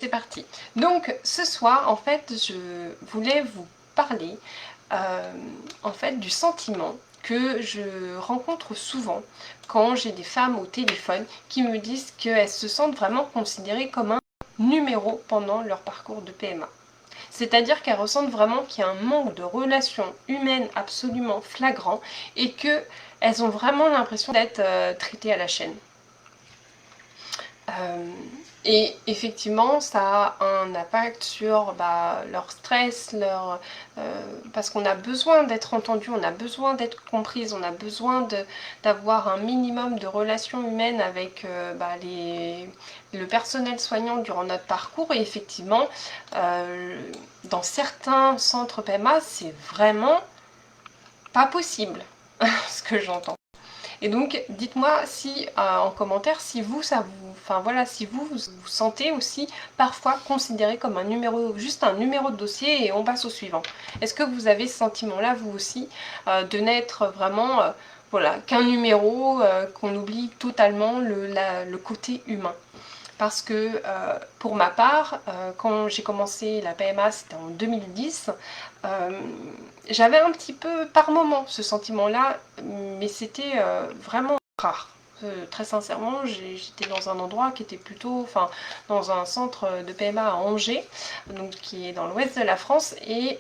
C'est parti. Donc ce soir, en fait, je voulais vous parler en fait du sentiment que je rencontre souvent quand j'ai des femmes au téléphone qui me disent qu'elles se sentent vraiment considérées comme un numéro pendant leur parcours de PMA. C'est-à-dire qu'elles ressentent vraiment qu'il y a un manque de relations humaines absolument flagrant et qu'elles ont vraiment l'impression d'être traitées à la chaîne. Et effectivement, ça a un impact sur leur stress, parce qu'on a besoin d'être entendu, on a besoin d'être comprise, on a besoin d'avoir un minimum de relations humaines avec le personnel soignant durant notre parcours. Et effectivement, dans certains centres PMA, c'est vraiment pas possible, ce que j'entends. Et donc, dites-moi si en commentaire si vous, si vous vous sentez aussi parfois considéré comme un numéro, juste un numéro de dossier et on passe au suivant. Est-ce que vous avez ce sentiment-là, vous aussi, de n'être vraiment, qu'un numéro, qu'on oublie totalement le côté humain? Parce que pour ma part, quand j'ai commencé la PMA, c'était en 2010, j'avais un petit peu par moment ce sentiment-là, mais c'était vraiment rare. Très sincèrement, j'étais dans un endroit qui était plutôt, dans un centre de PMA à Angers, donc qui est dans l'ouest de la France, et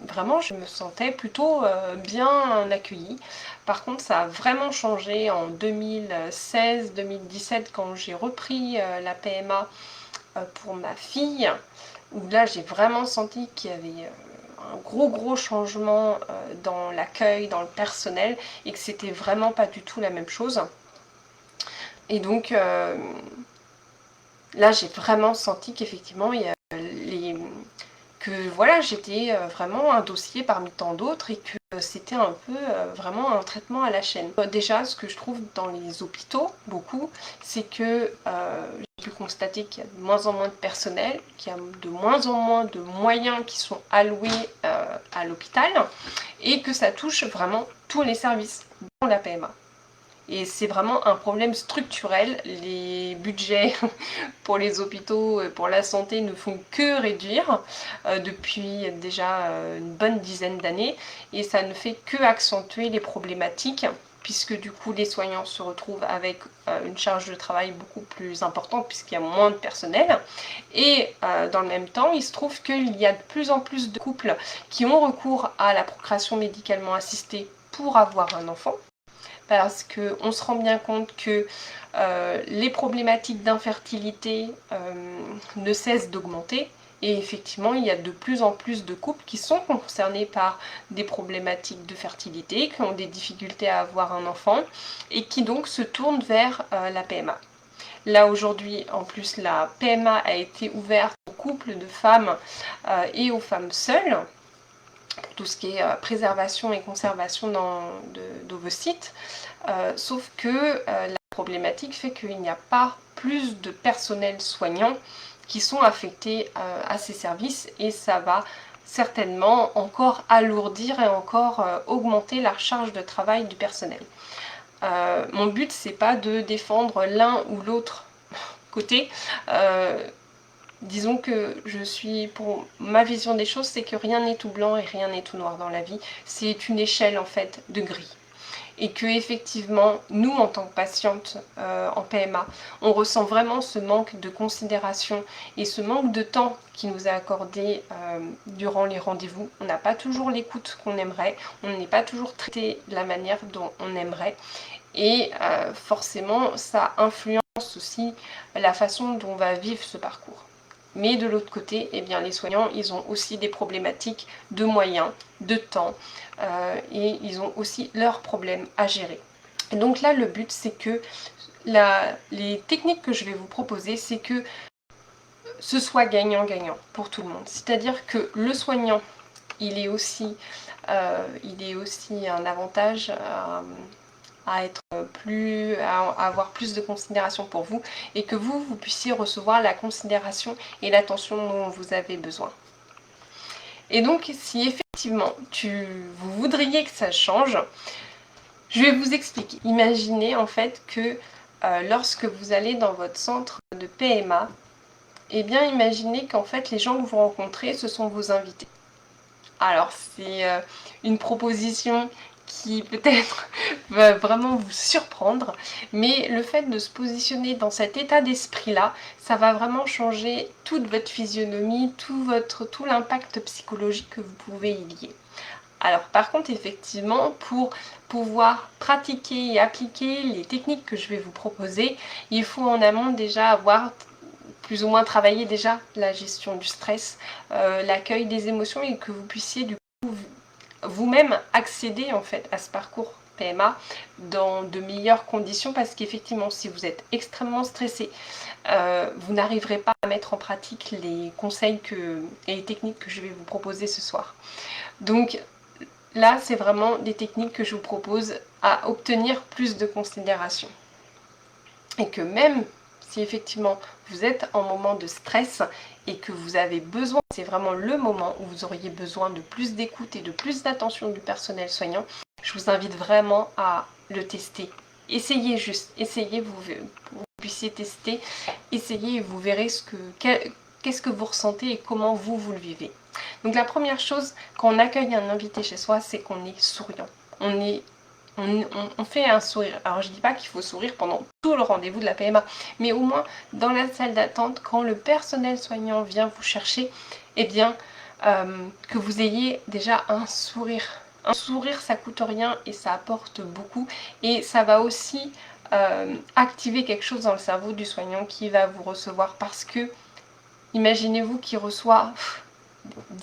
vraiment je me sentais plutôt bien accueillie. Par contre, ça a vraiment changé en 2016-2017 quand j'ai repris la PMA pour ma fille, où là j'ai vraiment senti qu'il y avait un gros changement dans l'accueil, dans le personnel, et que c'était vraiment pas du tout la même chose. Et donc là j'ai vraiment senti qu'effectivement il y a j'étais vraiment un dossier parmi tant d'autres et que c'était un peu vraiment un traitement à la chaîne. Déjà, ce que je trouve dans les hôpitaux, beaucoup, c'est que j'ai pu constater qu'il y a de moins en moins de personnel, qu'il y a de moins en moins de moyens qui sont alloués à l'hôpital et que ça touche vraiment tous les services dans la PMA. Et c'est vraiment un problème structurel. Les budgets pour les hôpitaux, pour la santé, ne font que réduire depuis déjà une bonne dizaine d'années. Et ça ne fait que accentuer les problématiques, puisque du coup les soignants se retrouvent avec une charge de travail beaucoup plus importante, puisqu'il y a moins de personnel. Et dans le même temps, il se trouve qu'il y a de plus en plus de couples qui ont recours à la procréation médicalement assistée pour avoir un enfant, parce qu'on se rend bien compte que les problématiques d'infertilité ne cessent d'augmenter. Et effectivement, il y a de plus en plus de couples qui sont concernés par des problématiques de fertilité, qui ont des difficultés à avoir un enfant, et qui donc se tournent vers la PMA. Là aujourd'hui, en plus, la PMA a été ouverte aux couples de femmes et aux femmes seules, pour tout ce qui est préservation et conservation d'ovocytes, sauf que la problématique fait qu'il n'y a pas plus de personnel soignant qui sont affectés à ces services, et ça va certainement encore alourdir et encore augmenter la charge de travail du personnel. Mon but, c'est pas de défendre l'un ou l'autre côté. Disons que pour ma vision des choses, c'est que rien n'est tout blanc et rien n'est tout noir dans la vie. C'est une échelle en fait de gris. Et que effectivement, nous en tant que patientes en PMA, on ressent vraiment ce manque de considération et ce manque de temps qui nous est accordé durant les rendez-vous. On n'a pas toujours l'écoute qu'on aimerait, on n'est pas toujours traité de la manière dont on aimerait. Et forcément, ça influence aussi la façon dont on va vivre ce parcours. Mais de l'autre côté, eh bien, les soignants, ils ont aussi des problématiques de moyens, de temps, et ils ont aussi leurs problèmes à gérer. Et donc là, le but, c'est que les techniques que je vais vous proposer, c'est que ce soit gagnant-gagnant pour tout le monde. C'est-à-dire que le soignant, il est aussi un avantage à avoir plus de considération pour vous, et que vous puissiez recevoir la considération et l'attention dont vous avez besoin. Et donc, si effectivement vous voudriez que ça change, je vais vous expliquer. Imaginez en fait que lorsque vous allez dans votre centre de PMA, eh bien imaginez qu'en fait les gens que vous rencontrez, ce sont vos invités. Alors c'est une proposition qui peut-être va vraiment vous surprendre, mais le fait de se positionner dans cet état d'esprit-là, ça va vraiment changer toute votre physionomie, tout l'impact psychologique que vous pouvez y lier. Alors par contre, effectivement, pour pouvoir pratiquer et appliquer les techniques que je vais vous proposer, il faut en amont déjà avoir plus ou moins travaillé déjà la gestion du stress, l'accueil des émotions, et que vous puissiez du coup vous-même accéder en fait à ce parcours PMA dans de meilleures conditions, parce qu'effectivement si vous êtes extrêmement stressé, vous n'arriverez pas à mettre en pratique les conseils et les techniques que je vais vous proposer ce soir. Donc là, c'est vraiment des techniques que je vous propose à obtenir plus de considération. Et que même si effectivement vous êtes en moment de stress et que vous avez besoin, c'est vraiment le moment où vous auriez besoin de plus d'écoute et de plus d'attention du personnel soignant, je vous invite vraiment à le tester. Essayez juste, essayez, vous puissiez tester, essayez et vous verrez qu'est-ce que vous ressentez et comment vous le vivez. Donc la première chose, quand on accueille un invité chez soi, c'est qu'on est souriant. On fait un sourire. Alors je dis pas qu'il faut sourire pendant tout le rendez-vous de la PMA, mais au moins dans la salle d'attente, quand le personnel soignant vient vous chercher, eh bien que vous ayez déjà un sourire. Un sourire, ça coûte rien et ça apporte beaucoup, et ça va aussi activer quelque chose dans le cerveau du soignant qui va vous recevoir, parce que imaginez-vous qu'il reçoit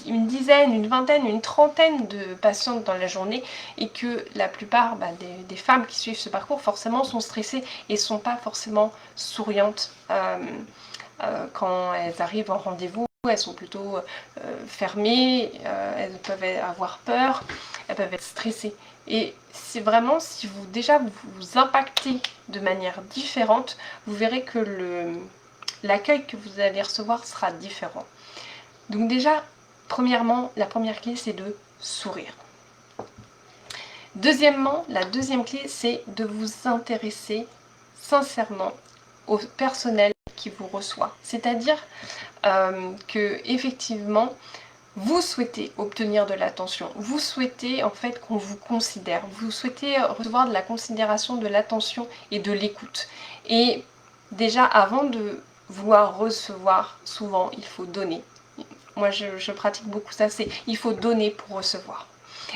une dizaine, une vingtaine, une trentaine de patientes dans la journée, et que la plupart des femmes qui suivent ce parcours forcément sont stressées et ne sont pas forcément souriantes quand elles arrivent en rendez-vous. Elles sont plutôt fermées, elles peuvent avoir peur, elles peuvent être stressées. Et c'est vraiment, si vous vous impactez de manière différente, vous verrez que l'accueil que vous allez recevoir sera différent. Donc déjà, premièrement, la première clé, c'est de sourire. Deuxièmement, la deuxième clé, c'est de vous intéresser sincèrement au personnel qui vous reçoit. C'est-à-dire que effectivement, vous souhaitez obtenir de l'attention, vous souhaitez en fait qu'on vous considère, vous souhaitez recevoir de la considération, de l'attention et de l'écoute. Et déjà, avant de vouloir recevoir, souvent, il faut donner. Moi, je pratique beaucoup ça, c'est il faut donner pour recevoir.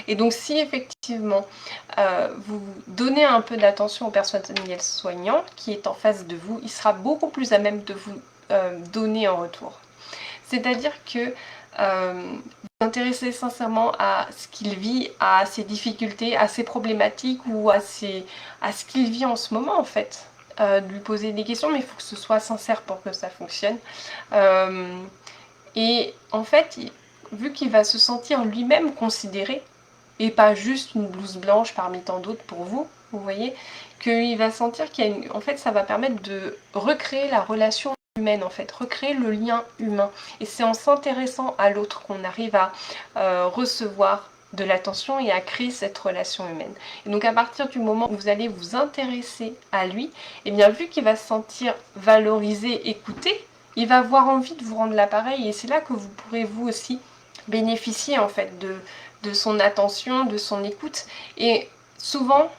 Et donc, si effectivement, vous donnez un peu d'attention au personnel soignant qui est en face de vous, il sera beaucoup plus à même de vous donner en retour. C'est-à-dire que vous vous intéressez sincèrement à ce qu'il vit, à ses difficultés, à ses problématiques, ou à ce qu'il vit en ce moment en fait. De lui poser des questions, mais il faut que ce soit sincère pour que ça fonctionne. Et en fait, vu qu'il va se sentir lui-même considéré, et pas juste une blouse blanche parmi tant d'autres pour vous, vous voyez, qu'il va sentir qu'il y a en fait, ça va permettre de recréer la relation humaine, en fait, recréer le lien humain. Et c'est en s'intéressant à l'autre qu'on arrive à recevoir de l'attention et à créer cette relation humaine. Et donc à partir du moment où vous allez vous intéresser à lui, et bien vu qu'il va se sentir valorisé, écouté, il va avoir envie de vous rendre l'appareil, et c'est là que vous pourrez vous aussi bénéficier en fait de son attention, de son écoute. Et souvent,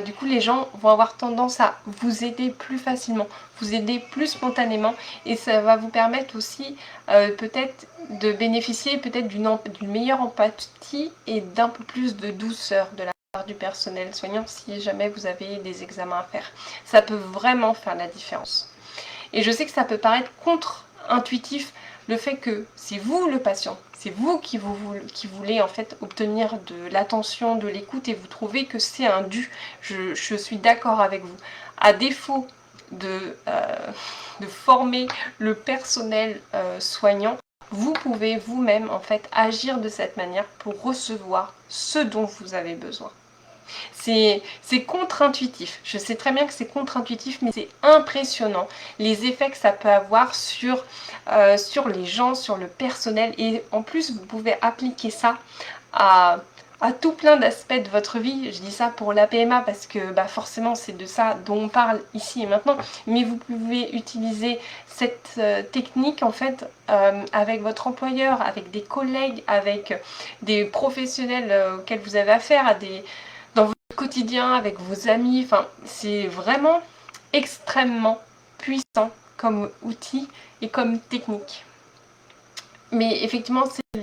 du coup, les gens vont avoir tendance à vous aider plus facilement, vous aider plus spontanément, et ça va vous permettre aussi peut-être de bénéficier peut-être d'une meilleure empathie et d'un peu plus de douceur de la part du personnel soignant si jamais vous avez des examens à faire. Ça peut vraiment faire la différence. Et je sais que ça peut paraître contre-intuitif, le fait que c'est vous le patient, c'est vous qui voulez en fait obtenir de l'attention, de l'écoute, et vous trouvez que c'est un dû. Je suis d'accord avec vous. À défaut de former le personnel soignant, vous pouvez vous-même en fait agir de cette manière pour recevoir ce dont vous avez besoin. C'est contre-intuitif. Je sais très bien que c'est contre-intuitif, mais c'est impressionnant les effets que ça peut avoir sur les gens, sur le personnel. Et en plus, vous pouvez appliquer ça à à tout plein d'aspects de votre vie. Je dis ça pour la PMA parce que forcément c'est de ça dont on parle ici et maintenant, mais vous pouvez utiliser cette technique en fait avec votre employeur, avec des collègues, avec des professionnels auxquels vous avez affaire, dans votre quotidien, avec vos amis. Enfin, c'est vraiment extrêmement puissant comme outil et comme technique. Mais effectivement, c'est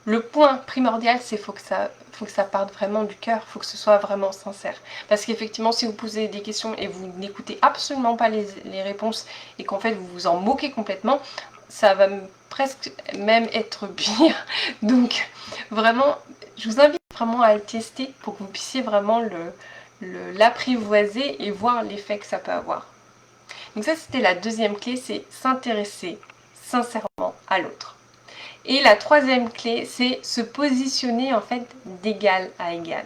le point primordial, c'est faut que ça parte vraiment du cœur, faut que ce soit vraiment sincère. Parce qu'effectivement, si vous posez des questions et vous n'écoutez absolument pas les réponses et qu'en fait vous vous en moquez complètement, ça va presque même être pire. Donc vraiment, je vous invite vraiment à le tester pour que vous puissiez vraiment l'apprivoiser et voir l'effet que ça peut avoir. Donc ça, c'était la deuxième clé, c'est s'intéresser sincèrement à l'autre. Et la troisième clé, c'est se positionner en fait d'égal à égal.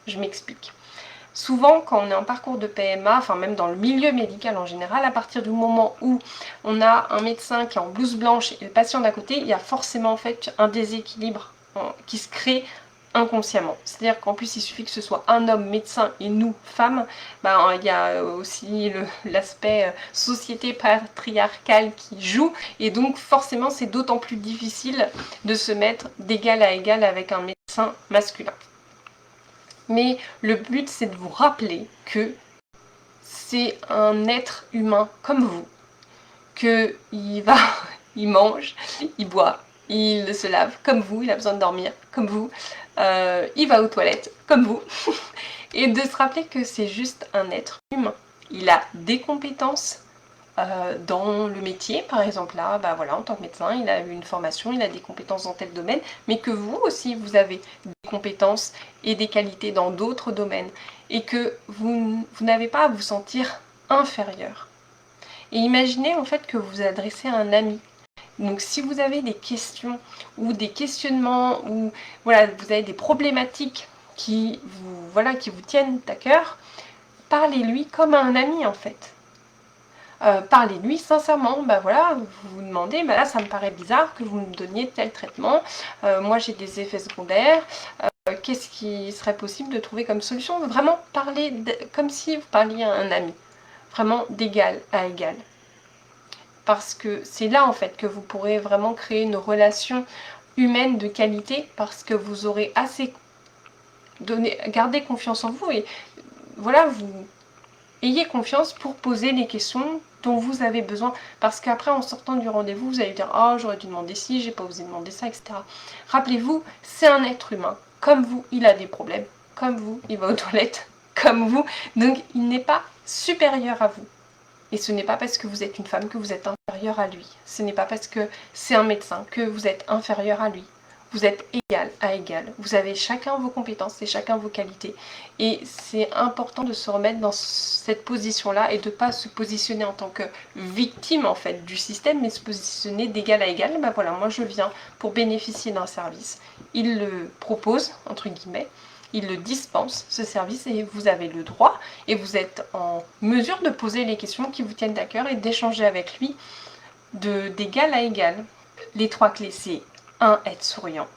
Je m'explique. Souvent, quand on est en parcours de PMA, enfin même dans le milieu médical en général, à partir du moment où on a un médecin qui est en blouse blanche et le patient d'à côté, il y a forcément en fait un déséquilibre qui se crée inconsciemment. C'est-à-dire qu'en plus, il suffit que ce soit un homme médecin et nous, femmes, il y a aussi l'aspect société patriarcale qui joue, et donc forcément, c'est d'autant plus difficile de se mettre d'égal à égal avec un médecin masculin. Mais le but, c'est de vous rappeler que c'est un être humain comme vous, qu'il il mange, il boit, il se lave comme vous, il a besoin de dormir comme vous, il va aux toilettes comme vous, et de se rappeler que c'est juste un être humain. Il a des compétences dans le métier, par exemple là, voilà, en tant que médecin, il a eu une formation, il a des compétences dans tel domaine, mais que vous aussi, vous avez des compétences et des qualités dans d'autres domaines, et que vous n'avez pas à vous sentir inférieur. Et imaginez en fait que vous adressez à un ami. Donc si vous avez des questions ou des questionnements ou voilà, vous avez des problématiques qui vous tiennent à cœur, parlez-lui comme à un ami en fait. Parlez-lui sincèrement, vous vous demandez, là ça me paraît bizarre que vous me donniez tel traitement, moi j'ai des effets secondaires, qu'est-ce qui serait possible de trouver comme solution? Vraiment parler comme si vous parliez à un ami, vraiment d'égal à égal. Parce que c'est là en fait que vous pourrez vraiment créer une relation humaine de qualité, parce que vous aurez assez gardé confiance en vous et voilà, vous ayez confiance pour poser les questions dont vous avez besoin, parce qu'après en sortant du rendez-vous vous allez dire oh j'aurais dû demander ci, j'ai pas osé demander ça, etc. Rappelez-vous, c'est un être humain comme vous, il a des problèmes comme vous, il va aux toilettes comme vous, donc il n'est pas supérieur à vous. Et ce n'est pas parce que vous êtes une femme que vous êtes inférieur à lui. Ce n'est pas parce que c'est un médecin que vous êtes inférieur à lui. Vous êtes égal à égal. Vous avez chacun vos compétences et chacun vos qualités. Et c'est important de se remettre dans cette position-là et de ne pas se positionner en tant que victime en fait du système, mais se positionner d'égal à égal. Voilà, moi je viens pour bénéficier d'un service. Il le propose, entre guillemets. Il le dispense, ce service, et vous avez le droit et vous êtes en mesure de poser les questions qui vous tiennent à cœur et d'échanger avec lui d'égal à égal. Les trois clés, c'est 1. Être souriant.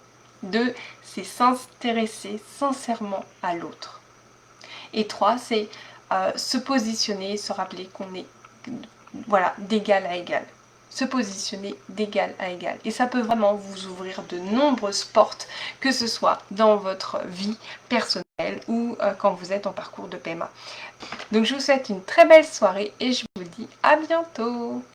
2. C'est s'intéresser sincèrement à l'autre. Et 3. C'est se positionner, se rappeler qu'on est d'égal à égal. Se positionner d'égal à égal. Et ça peut vraiment vous ouvrir de nombreuses portes, que ce soit dans votre vie personnelle ou quand vous êtes en parcours de PMA. Donc je vous souhaite une très belle soirée et je vous dis à bientôt.